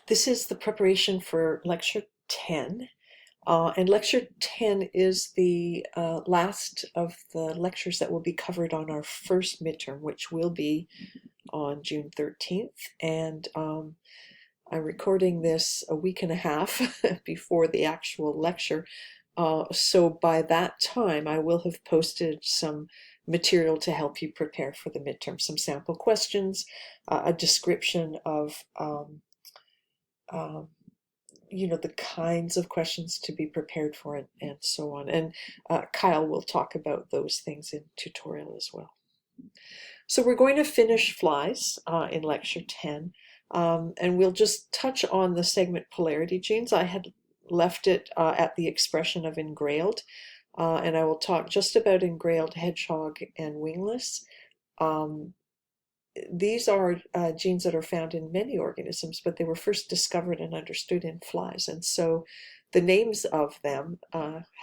This is the preparation for Lecture 10. And Lecture 10 is the last of the lectures that will be covered on our first midterm, which will be on June 13th. And I'm recording this a week and a half before the actual lecture. So by that time, I will have posted some material to help you prepare for the midterm, some sample questions, a description of the kinds of questions to be prepared for, and so on. And Kyle will talk about those things in tutorial as well. So we're going to finish flies in lecture 10, and we'll just touch on the segment polarity genes. I had left it at the expression of engrailed, and I will talk just about engrailed hedgehog and wingless. These are genes that are found in many organisms, but they were first discovered and understood in flies. And so the names of them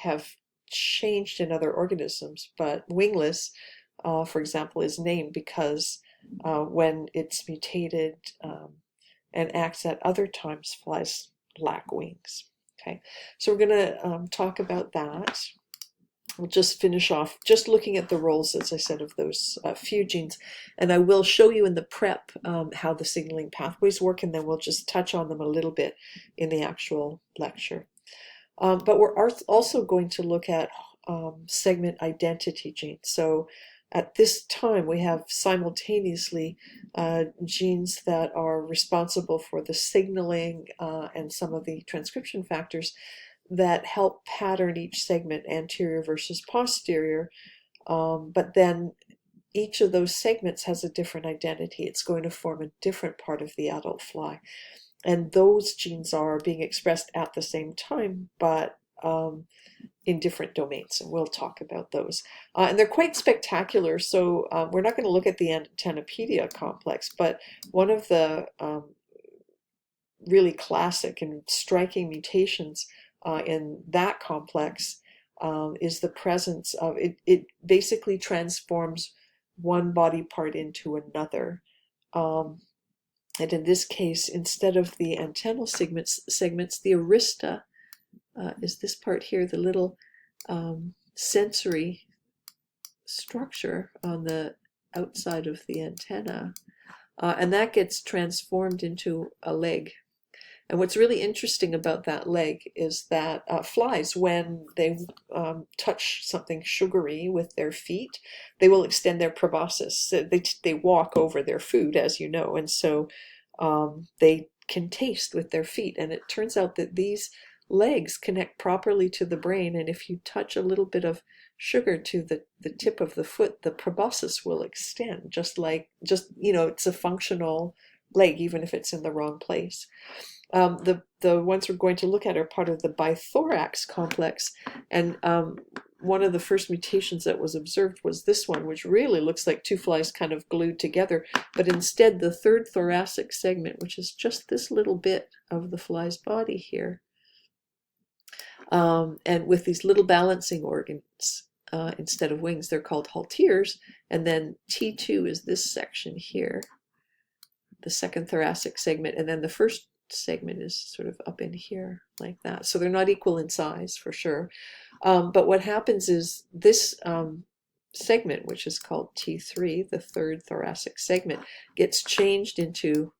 have changed in other organisms, but wingless, for example, is named because when it's mutated and acts at other times, flies lack wings. Okay, so we're going to talk about that. We'll just finish off just looking at the roles, as I said, of those few genes. And I will show you in the prep how the signaling pathways work, and then we'll just touch on them a little bit in the actual lecture. But we're also going to look at segment identity genes. So at this time, we have simultaneously genes that are responsible for the signaling and some of the transcription factors that help pattern each segment, anterior versus posterior, but then each of those segments has a different identity. It's going to form a different part of the adult fly, and those genes are being expressed at the same time, but in different domains, and we'll talk about those. And they're quite spectacular, so we're not going to look at the antennapedia complex, but one of the really classic and striking mutations in that complex is the presence of it basically transforms one body part into another. And in this case, instead of the antennal segments, the arista is this part here, the little sensory structure on the outside of the antenna. And that gets transformed into a leg. And what's really interesting about that leg is that flies, when they touch something sugary with their feet, they will extend their proboscis. They walk over their food, as you know, and so they can taste with their feet. And it turns out that these legs connect properly to the brain, and if you touch a little bit of sugar to the tip of the foot, the proboscis will extend, it's a functional leg, even if it's in the wrong place. The ones we're going to look at are part of the bithorax complex, and one of the first mutations that was observed was this one, which really looks like two flies kind of glued together, but instead the third thoracic segment, which is just this little bit of the fly's body here, and with these little balancing organs instead of wings, they're called halteres, and then T2 is this section here, the second thoracic segment, and then the first segment is sort of up in here like that. So they're not equal in size for sure. But what happens is this segment, which is called T3, the third thoracic segment, gets changed into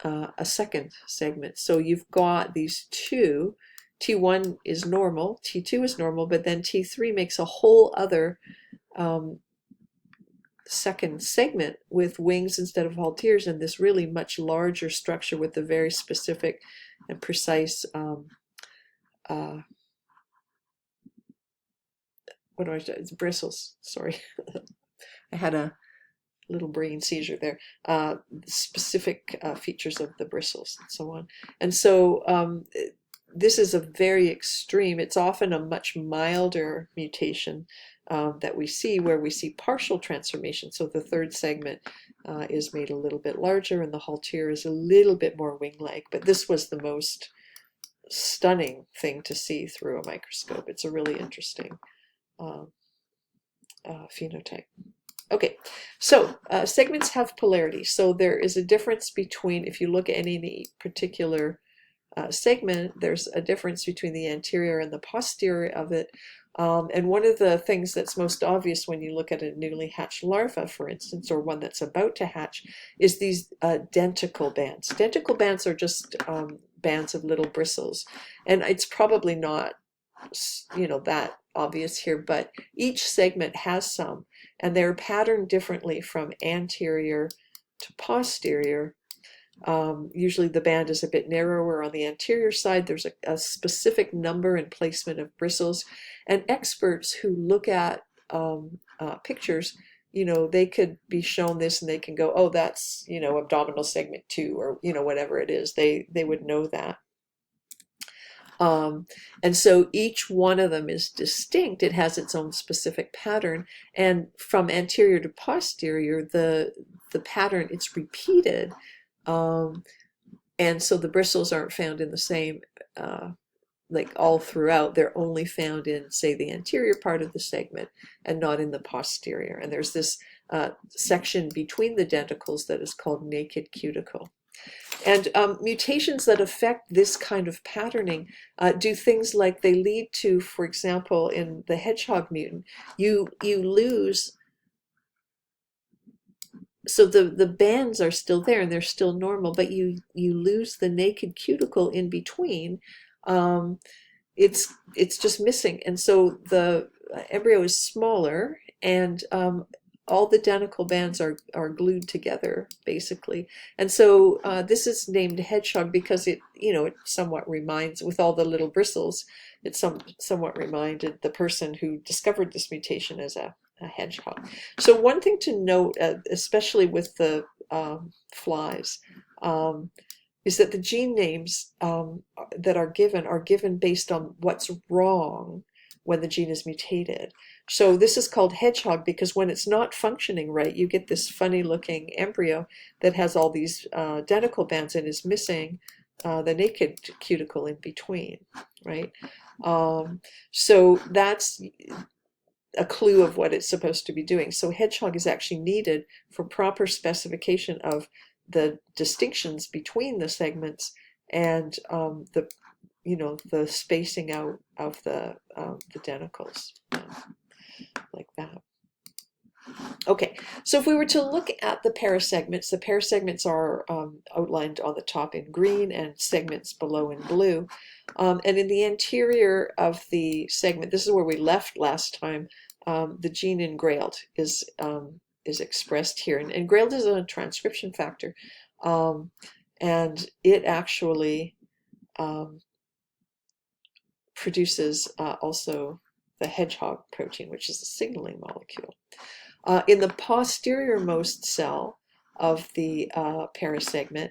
a second segment. So you've got these two. T1 is normal, T2 is normal, but then T3 makes a whole other second segment with wings instead of halteres, and this really much larger structure with the very specific and precise bristles. Sorry, I had a little brain seizure there. Specific features of the bristles and so on. And so this is a very extreme, it's often a much milder mutation that we see, where we see partial transformation. So the third segment is made a little bit larger, and the haltere is a little bit more wing-like. But this was the most stunning thing to see through a microscope. It's a really interesting phenotype. Okay, so segments have polarity. So there is a difference between, if you look at any particular segment, there's a difference between the anterior and the posterior of it. And one of the things that's most obvious when you look at a newly hatched larva, for instance, or one that's about to hatch, is these denticle bands. Denticle bands are just bands of little bristles. And it's probably not, that obvious here, but each segment has some, and they're patterned differently from anterior to posterior. Usually the band is a bit narrower on the anterior side. There's a specific number and placement of bristles, and experts who look at pictures, they could be shown this and they can go, oh, that's, abdominal segment 2, or, whatever it is. They would know that. And so each one of them is distinct. It has its own specific pattern. And from anterior to posterior, the pattern, it's repeated. And so the bristles aren't found in the same, like all throughout. They're only found in, say, the anterior part of the segment and not in the posterior. And there's this section between the denticles that is called naked cuticle. And mutations that affect this kind of patterning do things like they lead to, for example, in the hedgehog mutant, you lose, so the bands are still there and they're still normal, but you lose the naked cuticle in between. It's just missing, and so the embryo is smaller, and all the denticle bands are glued together, basically. And so this is named hedgehog because it somewhat reminds, with all the little bristles, it somewhat reminded the person who discovered this mutation as a hedgehog. So one thing to note, especially with the flies, is that the gene names that are given based on what's wrong when the gene is mutated. So this is called hedgehog because when it's not functioning right, you get this funny looking embryo that has all these denticle bands and is missing the naked cuticle in between, right? So that's a clue of what it's supposed to be doing. So hedgehog is actually needed for proper specification of the distinctions between the segments and the spacing out of the denticles, like that. Okay, so if we were to look at the parasegments, the parasegments are outlined on the top in green and segments below in blue. And in the anterior of the segment, this is where we left last time, the gene engrailed is expressed here. And engrailed is a transcription factor. And it actually produces also the hedgehog protein, which is a signaling molecule. In the posterior-most cell of the parasegment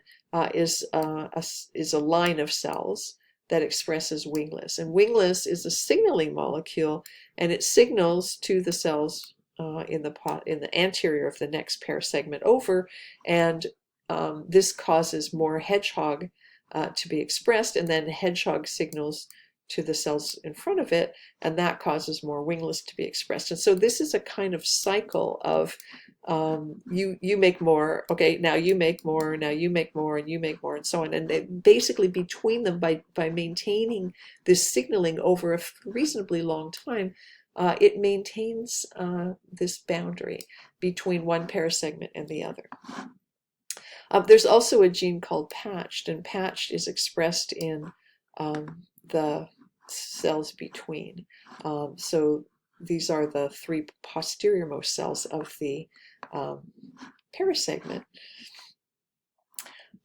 is a line of cells that expresses wingless. And wingless is a signaling molecule, and it signals to the cells in the anterior of the next parasegment over, and this causes more hedgehog to be expressed, and then hedgehog signals to the cells in front of it, and that causes more wingless to be expressed. And so this is a kind of cycle of you make more, okay, now you make more, now you make more, and you make more, and so on. And they, basically between them, by maintaining this signaling over a reasonably long time, it maintains this boundary between one parasegment and the other. There's also a gene called patched, and patched is expressed in the cells between. So these are the three posterior-most cells of the parasegment,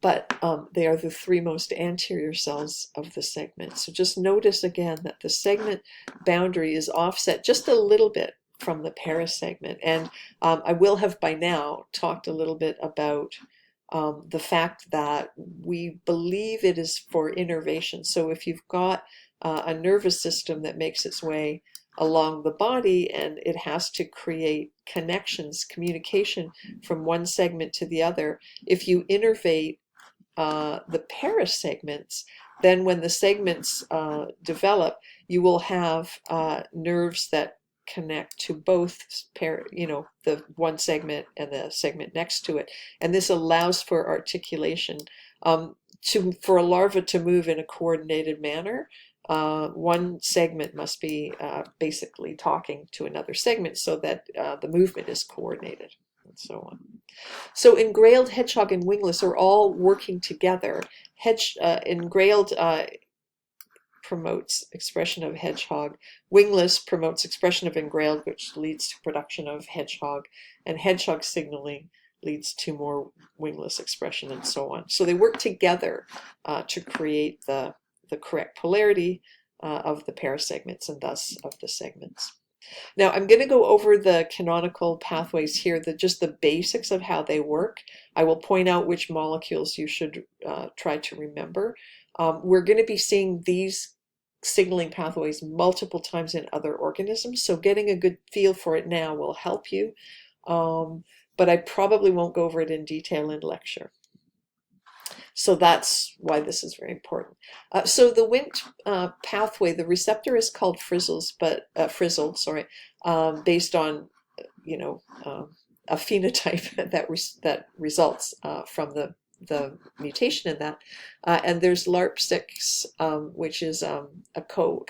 but they are the three most anterior cells of the segment. So just notice again that the segment boundary is offset just a little bit from the parasegment. And I will have by now talked a little bit about the fact that we believe it is for innervation. So if you've got a nervous system that makes its way along the body and it has to create connections, communication from one segment to the other, if you innervate the parasegments, then when the segments develop, you will have nerves that connect to both the one segment and the segment next to it. And this allows for articulation. For a larva to move in a coordinated manner, one segment must be basically talking to another segment so that the movement is coordinated, and so on. So engrailed, hedgehog, and wingless are all working together. Engrailed promotes expression of hedgehog. Wingless promotes expression of engrailed, which leads to production of hedgehog. And hedgehog signaling leads to more wingless expression, and so on. So they work together to create the correct polarity of the pair segments, and thus of the segments. Now I'm going to go over the canonical pathways here, just the basics of how they work. I will point out which molecules you should try to remember. We're going to be seeing these signaling pathways multiple times in other organisms, so getting a good feel for it now will help you. But I probably won't go over it in detail in lecture. So that's why this is very important. So the Wnt pathway, the receptor is called frizzled, based on a phenotype that results from the mutation in that. And there's LARP6, which is a co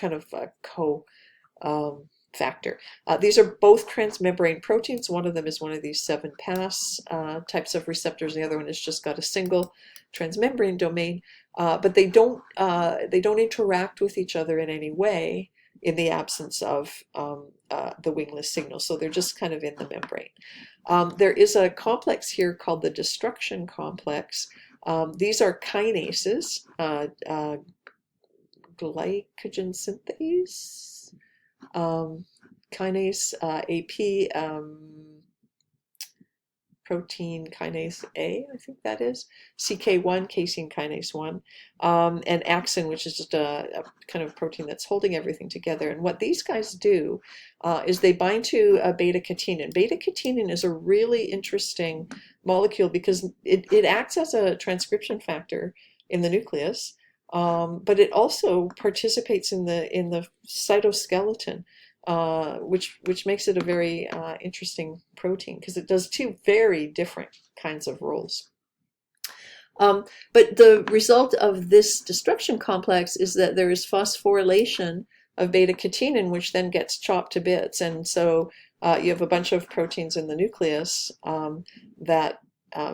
factor. These are both transmembrane proteins. One of them is one of these 7-pass types of receptors. The other one has just got a single transmembrane domain, but they don't interact with each other in any way in the absence of the wingless signal. So they're just kind of in the membrane. There is a complex here called the destruction complex. These are kinases, glycogen synthase, kinase AP, protein kinase A, I think that is, CK1, casein kinase 1, and axin, which is just a kind of protein that's holding everything together. And what these guys do is they bind to a beta-catenin. Beta-catenin is a really interesting molecule because it acts as a transcription factor in the nucleus, but it also participates in the cytoskeleton. Which makes it a very interesting protein because it does two very different kinds of roles. But the result of this destruction complex is that there is phosphorylation of beta-catenin, which then gets chopped to bits. And so you have a bunch of proteins in the nucleus that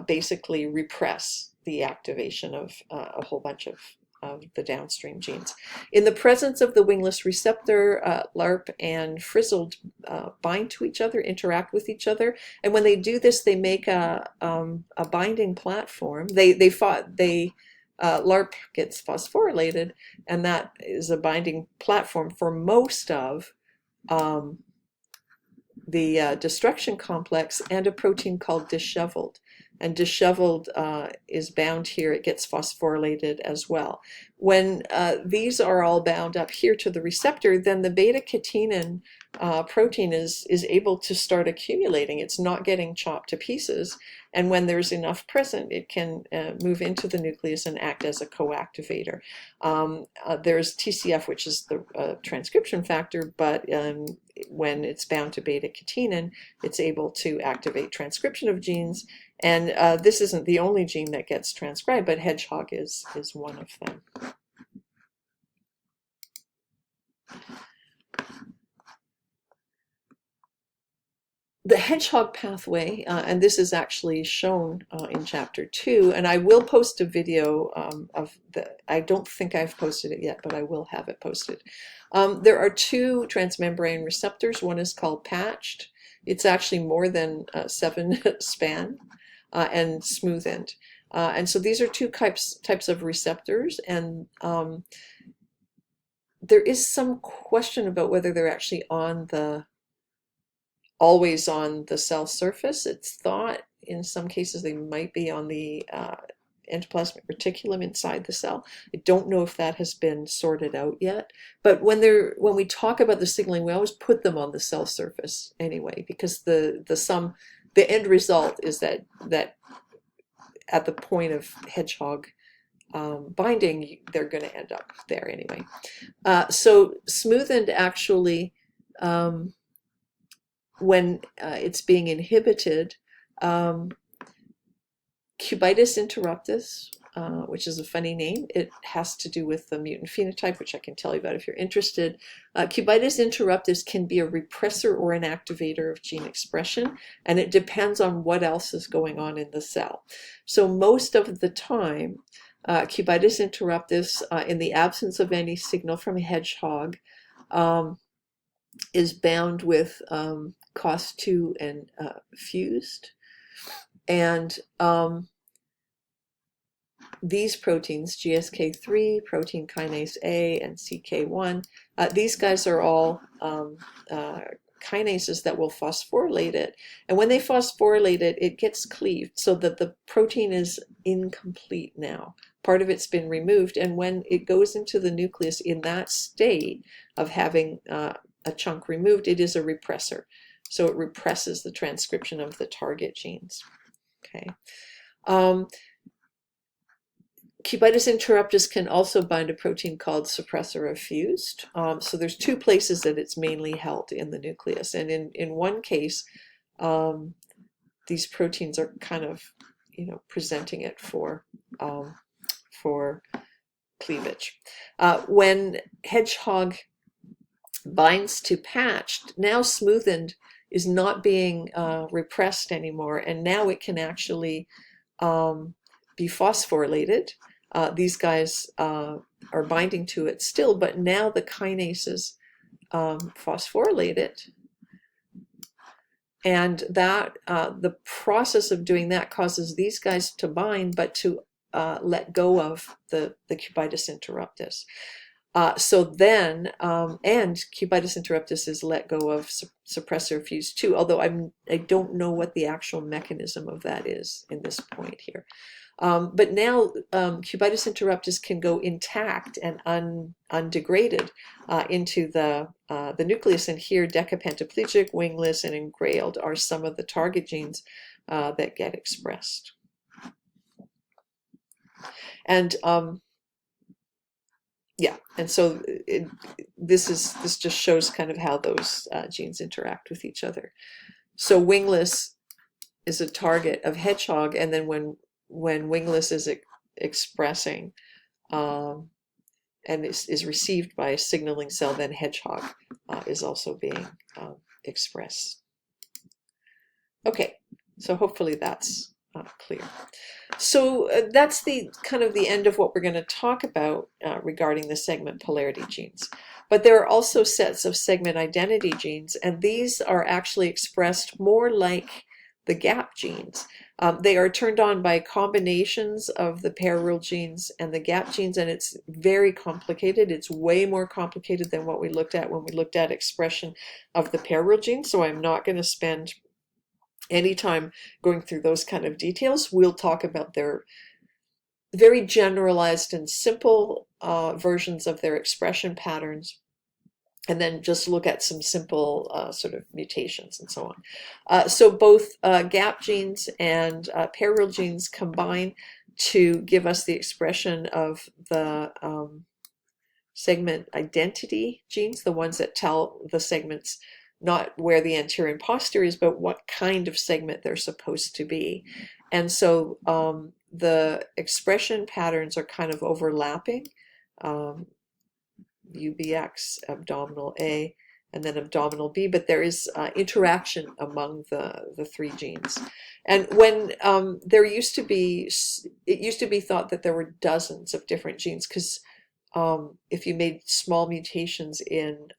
basically repress the activation of a whole bunch of the downstream genes. In the presence of the wingless receptor, LARP and frizzled bind to each other, interact with each other, and when they do this, they make a binding platform. LARP gets phosphorylated, and that is a binding platform for most of the destruction complex and a protein called disheveled. And disheveled is bound here. It gets phosphorylated as well. When these are all bound up here to the receptor, then the beta-catenin protein is able to start accumulating. It's not getting chopped to pieces. And when there's enough present, it can move into the nucleus and act as a coactivator. There's TCF, which is the transcription factor, but when it's bound to beta-catenin, it's able to activate transcription of genes. And this isn't the only gene that gets transcribed, but hedgehog is one of them. The hedgehog pathway, and this is actually shown in chapter 2, and I will post a video of I don't think I've posted it yet, but I will have it posted. There are two transmembrane receptors. One is called patched. It's actually more than 7 span and smooth end. And so these are two types of receptors, and there is some question about whether they're actually always on the cell surface. It's thought in some cases they might be on the endoplasmic reticulum inside the cell. I don't know if that has been sorted out yet, but when we talk about the signaling, we always put them on the cell surface anyway, because the end result is that at the point of hedgehog binding, they're going to end up there anyway. So smooth end actually when it's being inhibited, cubitus interruptus, which is a funny name. It has to do with the mutant phenotype, which I can tell you about if you're interested. Cubitus interruptus can be a repressor or an activator of gene expression, and it depends on what else is going on in the cell. So most of the time, cubitus interruptus, in the absence of any signal from a hedgehog, is bound with COS2 and fused. And these proteins, GSK3, protein kinase A, and CK1, these guys are all kinases that will phosphorylate it. And when they phosphorylate it, it gets cleaved so that the protein is incomplete now. Part of it's been removed, and when it goes into the nucleus in that state of having a chunk removed, it is a repressor. So it represses the transcription of the target genes. Okay. Cubitus interruptus can also bind a protein called suppressor of fused. So there's two places that it's mainly held in the nucleus. And in one case, these proteins are kind of, presenting it for cleavage. When hedgehog binds to patched, now smoothened is not being repressed anymore, and now it can actually be phosphorylated. These guys are binding to it still, but now the kinases phosphorylate it, and that the process of doing that causes these guys to bind, but to let go of the cubitus interruptus. So then, and cubitus interruptus is let go of suppressor fused too, although I don't know what the actual mechanism of that is in this point here. But now cubitus interruptus can go intact and undegraded into the nucleus, and here decapentaplegic, wingless, and engrailed are some of the target genes that get expressed. And yeah, and so this just shows kind of how those genes interact with each other. So wingless is a target of hedgehog, and then when wingless is expressing and is received by a signaling cell, then hedgehog is also being expressed. Okay, so hopefully that's clear. So that's the kind of the end of what we're going to talk about regarding the segment polarity genes. But there are also sets of segment identity genes, and these are actually expressed more like the gap genes. They are turned on by combinations of the parallel genes and the gap genes, and it's very complicated. It's way more complicated than what we looked at when we looked at expression of the parallel genes, so I'm not going to spend any time going through those kind of details. We'll talk about their very generalized and simple versions of their expression patterns, and then just look at some simple sort of mutations and so on. So both gap genes and parallel genes combine to give us the expression of the segment identity genes, the ones that tell the segments not where the anterior and posterior is, but what kind of segment they're supposed to be. And so the expression patterns are kind of overlapping. UBX, abdominal A, and then abdominal B, but there is interaction among the three genes. And when it used to be thought that there were dozens of different genes, because if you made small mutations in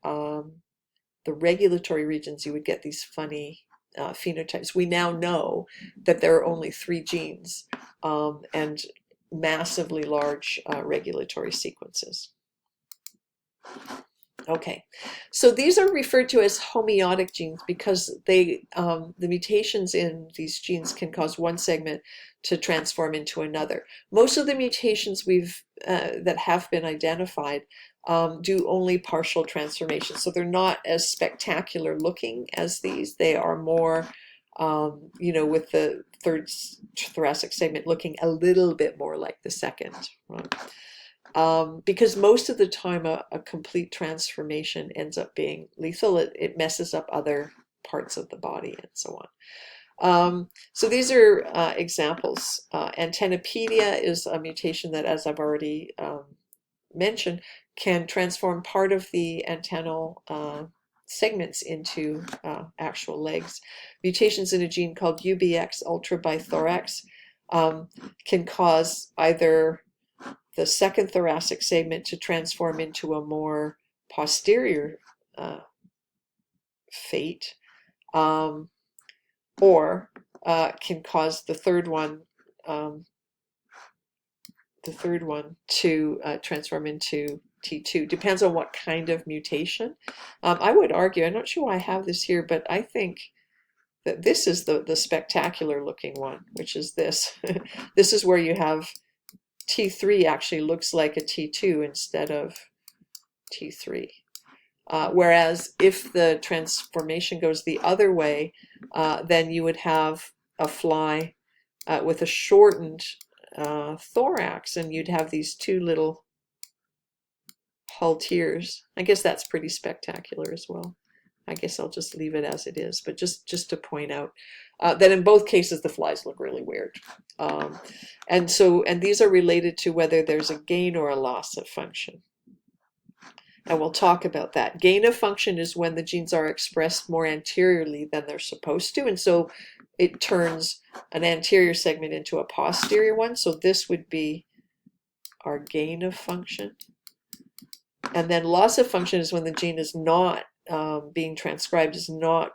the regulatory regions, you would get these funny phenotypes. We now know that there are only 3 genes and massively large regulatory sequences. Okay, so these are referred to as homeotic genes because the mutations in these genes can cause one segment to transform into another. Most of the mutations that have been identified do only partial transformation, so they're not as spectacular looking as these. They are more, with the third thoracic segment looking a little bit more like the second. Right? Because most of the time a complete transformation ends up being lethal. It messes up other parts of the body and so on. So these are examples. Antennapedia is a mutation that, as I've already mentioned, can transform part of the antennal segments into actual legs. Mutations in a gene called UBX ultrabithorax can cause either the second thoracic segment to transform into a more posterior fate, or can cause the third one to transform into T2. Depends on what kind of mutation. I would argue, I'm not sure why I have this here, but I think that this is the spectacular looking one, which is this. This is where you have T3 actually looks like a T2 instead of T3. Whereas if the transformation goes the other way, then you would have a fly with a shortened thorax, and you'd have these two little halteres. I guess that's pretty spectacular as well. I guess I'll just leave it as it is, but just to point out that in both cases the flies look really weird. And these are related to whether there's a gain or a loss of function. And we'll talk about that. Gain of function is when the genes are expressed more anteriorly than they're supposed to, and so it turns an anterior segment into a posterior one. So this would be our gain of function. And then loss of function is when the gene is not being transcribed, is not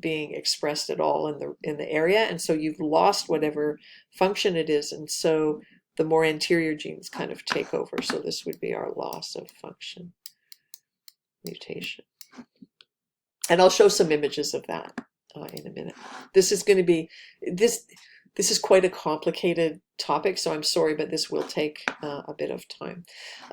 being expressed at all in the area, and so you've lost whatever function it is, and so the more anterior genes kind of take over. So this would be our loss of function mutation. And I'll show some images of that in a minute. This is going to be, this is quite a complicated topic, so I'm sorry, but this will take a bit of time.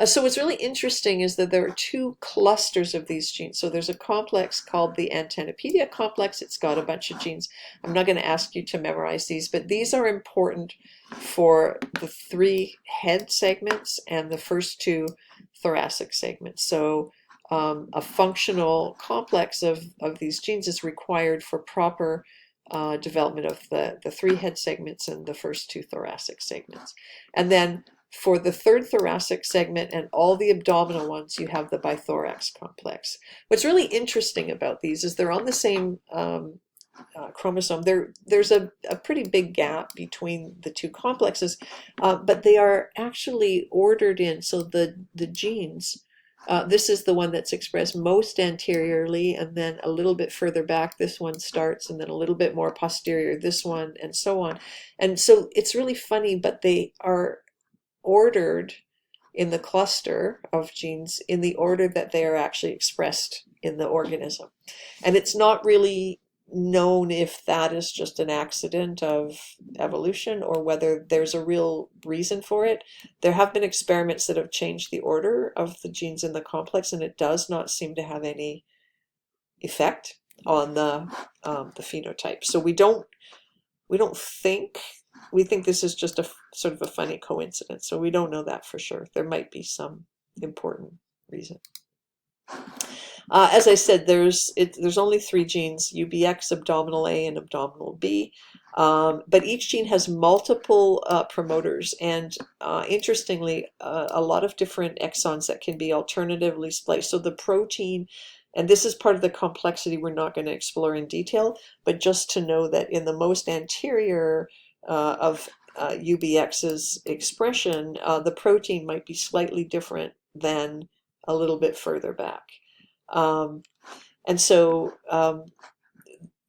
So what's really interesting is that there are two clusters of these genes. So there's a complex called the Antennapedia complex. It's got a bunch of genes. I'm not going to ask you to memorize these, but these are important for the 3 head segments and the first 2 thoracic segments. So a functional complex of these genes is required for proper development of the 3 head segments and the first 2 thoracic segments. And then for the 3rd thoracic segment and all the abdominal ones, you have the bithorax complex. What's really interesting about these is they're on the same chromosome. There's a pretty big gap between the 2 complexes, but they are actually ordered in, so the genes, this is the one that's expressed most anteriorly, and then a little bit further back this one starts, and then a little bit more posterior this one, and so on. And so it's really funny, but they are ordered in the cluster of genes in the order that they are actually expressed in the organism. And it's not really known if that is just an accident of evolution or whether there's a real reason for it. There have been experiments that have changed the order of the genes in the complex, and it does not seem to have any effect on the phenotype. So we think this is just a sort of a funny coincidence. So we don't know that for sure. There might be some important reason. As I said, there's only 3 genes: UBX, abdominal A, and abdominal B. But each gene has multiple promoters, and interestingly, a lot of different exons that can be alternatively spliced. So the protein, and this is part of the complexity we're not going to explore in detail, but just to know that in the most anterior of UBX's expression, the protein might be slightly different than a little bit further back. And so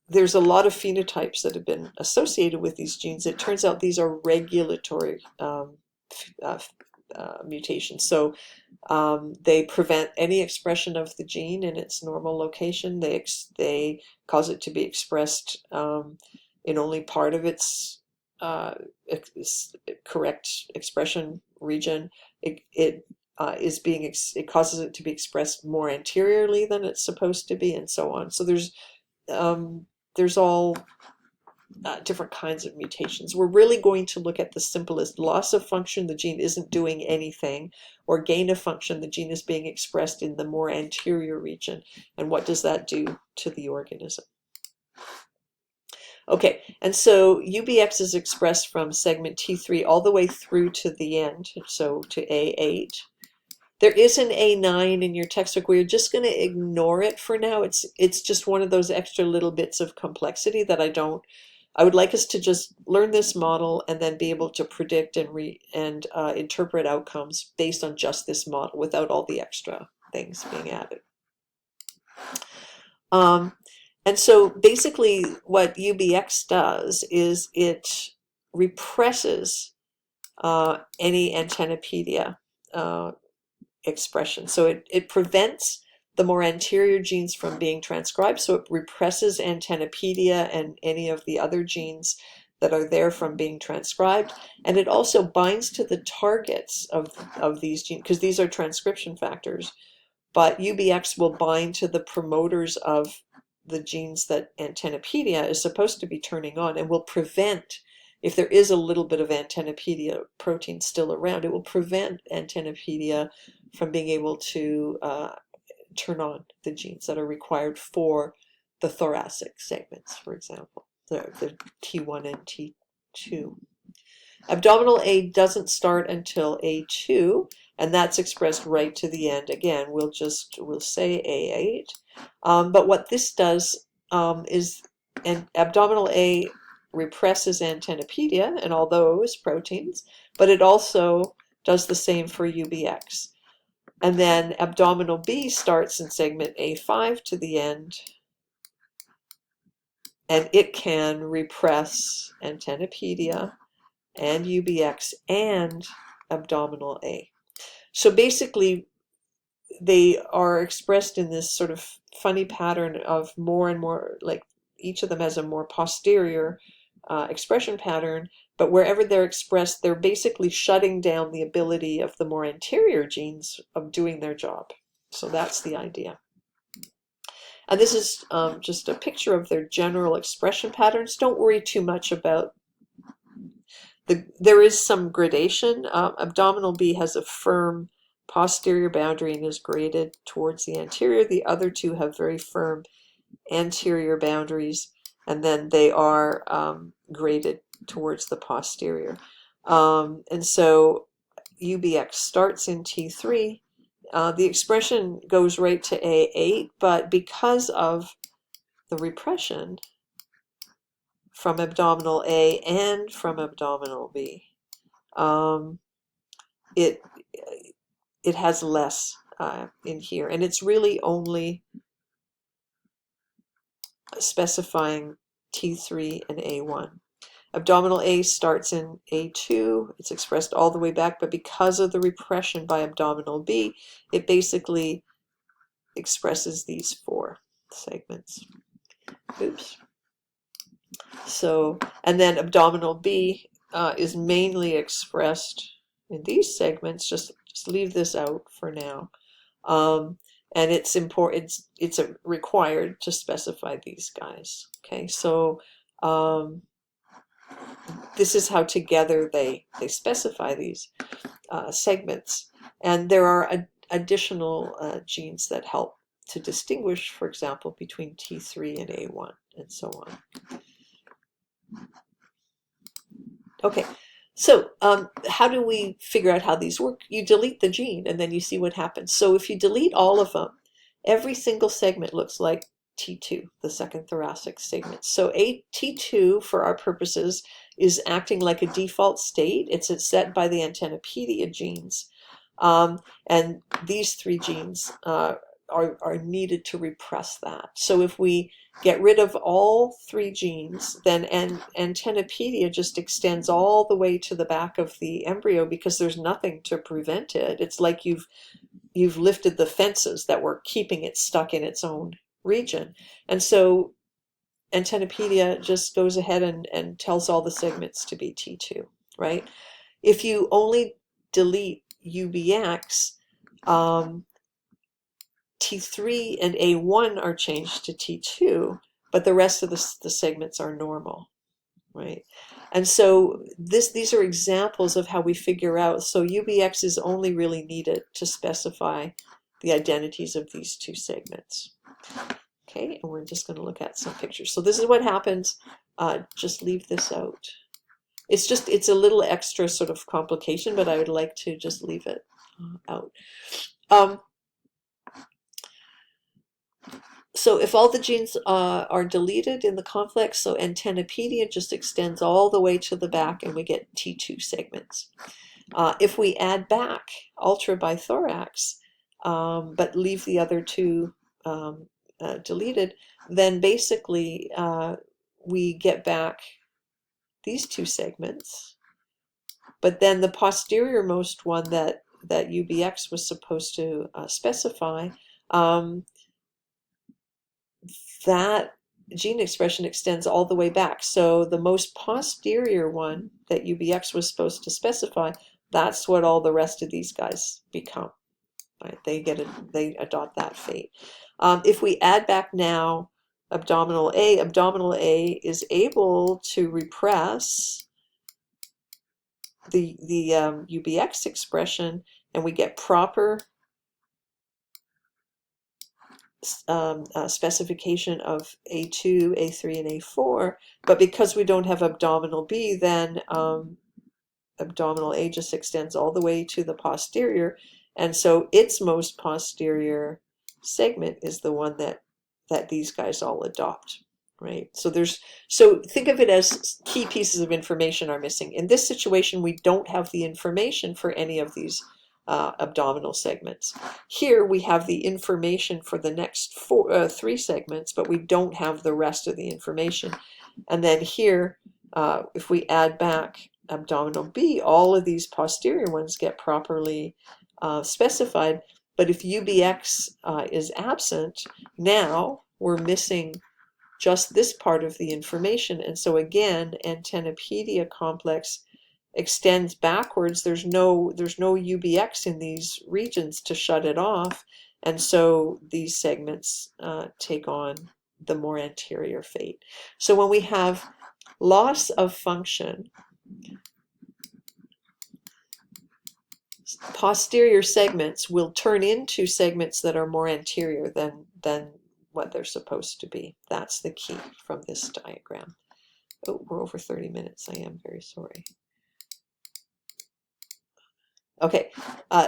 there's a lot of phenotypes that have been associated with these genes. It turns out these are regulatory mutations. So they prevent any expression of the gene in its normal location. They cause it to be expressed in only part of its correct expression region. It causes it to be expressed more anteriorly than it's supposed to be, and so on. So there's all different kinds of mutations. We're really going to look at the simplest: loss of function, the gene isn't doing anything, or gain of function, the gene is being expressed in the more anterior region, and what does that do to the organism. Okay, and so UBX is expressed from segment T3 all the way through to the end, so to A8. There is an A9 in your textbook. We're just going to ignore it for now. It's just one of those extra little bits of complexity that I would like us to just learn this model and then be able to predict and interpret outcomes based on just this model without all the extra things being added. And so basically what UBX does is it represses any antennapedia expression. So it prevents the more anterior genes from being transcribed, so it represses antennapedia and any of the other genes that are there from being transcribed, and it also binds to the targets of these genes, because these are transcription factors, but UBX will bind to the promoters of the genes that antennapedia is supposed to be turning on, and will prevent, if there is a little bit of antennapedia protein still around, it will prevent antennapedia from being able to turn on the genes that are required for the thoracic segments, for example, the T1 and T2. Abdominal A doesn't start until A2, and that's expressed right to the end. Again, we'll say A8. But what this does is, and abdominal A represses antennapedia and all those proteins, but it also does the same for UBX. And then abdominal B starts in segment A5 to the end, and it can repress antennapedia and UBX and abdominal A. So basically, they are expressed in this sort of funny pattern of more and more, like each of them has a more posterior expression pattern, but wherever they're expressed, they're basically shutting down the ability of the more anterior genes of doing their job. So that's the idea. And this is just a picture of their general expression patterns. Don't worry too much about there is some gradation. Abdominal B has a firm posterior boundary and is graded towards the anterior. The other two have very firm anterior boundaries, and then they are graded towards the posterior. And so UBX starts in T3. The expression goes right to A8, but because of the repression from abdominal A and from abdominal B, it has less in here, and it's really only specifying T3 and A1. Abdominal A starts in A2, it's expressed all the way back, but because of the repression by abdominal B, it basically expresses these 4 segments. Oops. So, and then abdominal B is mainly expressed in these segments. Just leave this out for now. And it's important, it's required to specify these guys. Okay, so this is how together they specify these segments. And there are additional genes that help to distinguish, for example, between T3 and A1 and so on. Okay, so how do we figure out how these work? You delete the gene and then you see what happens. So if you delete all of them, every single segment looks like T2, the second thoracic segment. So T2, for our purposes, is acting like a default state. It's set by the antennapedia genes. And these 3 genes are needed to repress that. So if we get rid of all 3 genes, then antennapedia just extends all the way to the back of the embryo because there's nothing to prevent it. It's like you've lifted the fences that were keeping it stuck in its own region. And so antennapedia just goes ahead and tells all the segments to be T2, right? If you only delete UBX, T3 and A1 are changed to T2, but the rest of the segments are normal, right? And so these are examples of how we figure out. So UBX is only really needed to specify the identities of these 2 segments. Okay, and we're just going to look at some pictures. So this is what happens just leave this out. It's a little extra sort of complication, but I would like to just leave it out. So if all the genes are deleted in the complex, so antennapedia just extends all the way to the back and we get T2 segments. If we add back ultrabithorax, but leave the other two deleted, then basically we get back these two segments. But then the posterior most one that UBX was supposed to specify, that gene expression extends all the way back. So the most posterior one that UBX was supposed to specify, that's what all the rest of these guys become. Right? They adopt that fate. If we add back now abdominal A is able to repress the UBX expression, and we get proper specification of A2, A3, and A4, but because we don't have abdominal B, then abdominal A just extends all the way to the posterior, and so its most posterior segment is the one that these guys all adopt, right? So think of it as key pieces of information are missing. In this situation, we don't have the information for any of these abdominal segments. Here we have the information for the next three segments, but we don't have the rest of the information. And then here, if we add back abdominal B, all of these posterior ones get properly specified. But if UBX is absent, now we're missing just this part of the information. And so again, antennapedia complex extends backwards. There's no UBX in these regions to shut it off, and so these segments take on the more anterior fate. So when we have loss of function, posterior segments will turn into segments that are more anterior than what they're supposed to be. That's the key from this diagram. Oh, we're over 30 minutes. I am very sorry. Okay,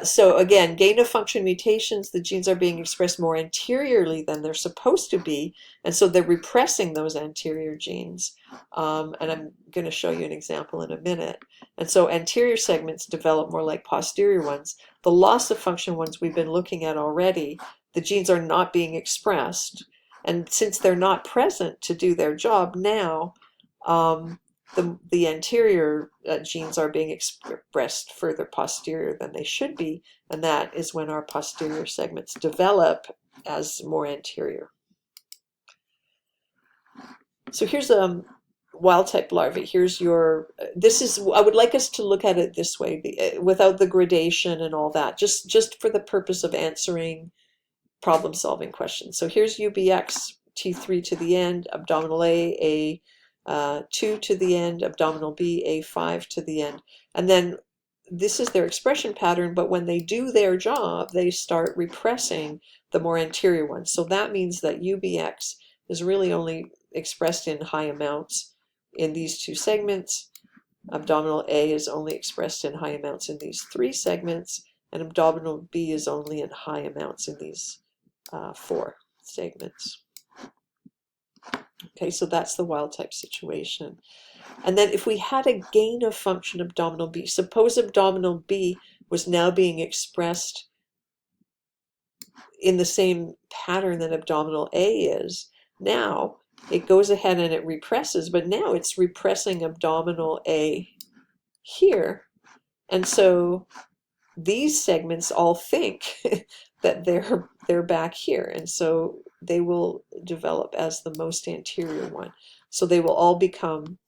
so again, gain of function mutations, the genes are being expressed more anteriorly than they're supposed to be, and so they're repressing those anterior genes. And I'm going to show you an example in a minute. And so anterior segments develop more like posterior ones. The loss of function ones we've been looking at already, the genes are not being expressed. And since they're not present to do their job now, the anterior genes are being expressed further posterior than they should be, and that is when our posterior segments develop as more anterior. So here's a wild-type larvae. Here's your, I would like us to look at it this way, without the gradation and all that, just for the purpose of answering problem-solving questions. So here's UBX, T3 to the end, abdominal A, 2 to the end, abdominal B, A5 to the end. And then this is their expression pattern, but when they do their job, they start repressing the more anterior ones. So that means that UBX is really only expressed in high amounts in these two segments. Abdominal A is only expressed in high amounts in these three segments, and abdominal B is only in high amounts in these four segments. Okay, so that's the wild type situation. And then if we had a gain of function abdominal B, suppose abdominal B was now being expressed in the same pattern that abdominal A is, now it goes ahead and it represses, but now it's repressing abdominal A here. And so these segments all think that they're back here, and so they will develop as the most anterior one. So they will all become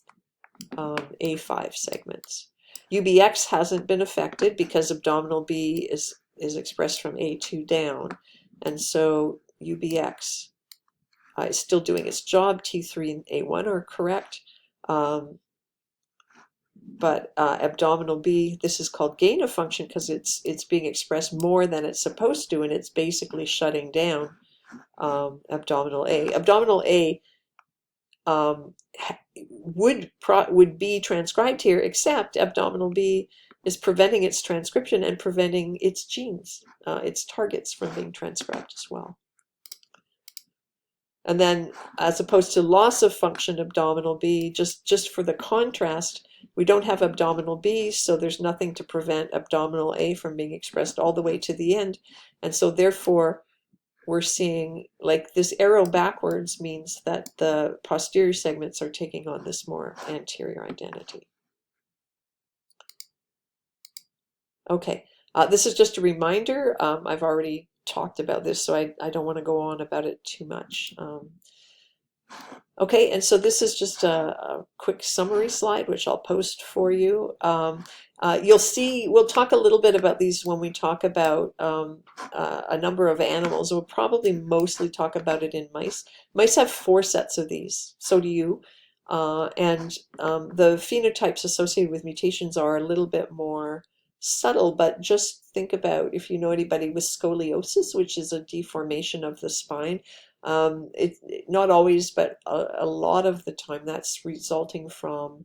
A5 segments. UBX hasn't been affected because abdominal B is expressed from A2 down, and so UBX is still doing its job. T3 and A1 are correct. But abdominal B, this is called gain of function because it's being expressed more than it's supposed to, and it's basically shutting down abdominal A. Abdominal A would be transcribed here, except abdominal B is preventing its transcription and preventing its genes, its targets, from being transcribed as well. And then, as opposed to loss of function abdominal B, just for the contrast, we don't have abdominal B, so there's nothing to prevent abdominal A from being expressed all the way to the end. And so therefore, we're seeing, like, this arrow backwards means that the posterior segments are taking on this more anterior identity. Okay, this is just a reminder. I've already talked about this, so I don't want to go on about it too much. Okay, and so this is just a quick summary slide, which I'll post for you. You'll see, we'll talk a little bit about these when we talk about a number of animals. We'll probably mostly talk about it in mice. Mice have 4 sets of these, so do you. The phenotypes associated with mutations are a little bit more subtle, but just think about if you know anybody with scoliosis, which is a deformation of the spine. Not always, but a lot of the time that's resulting from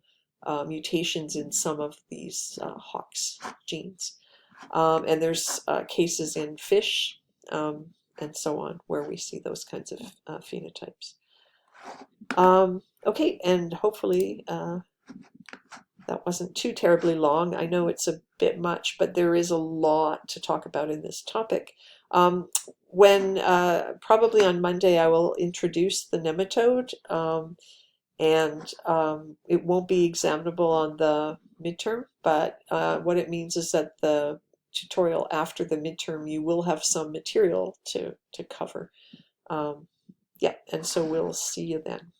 mutations in some of these HOX genes. And there's cases in fish and so on where we see those kinds of phenotypes. Okay, and hopefully that wasn't too terribly long. I know it's a bit much, but there is a lot to talk about in this topic. Probably on Monday, I will introduce the nematode, and it won't be examinable on the midterm, but what it means is that the tutorial after the midterm, you will have some material to cover. Yeah, and so we'll see you then.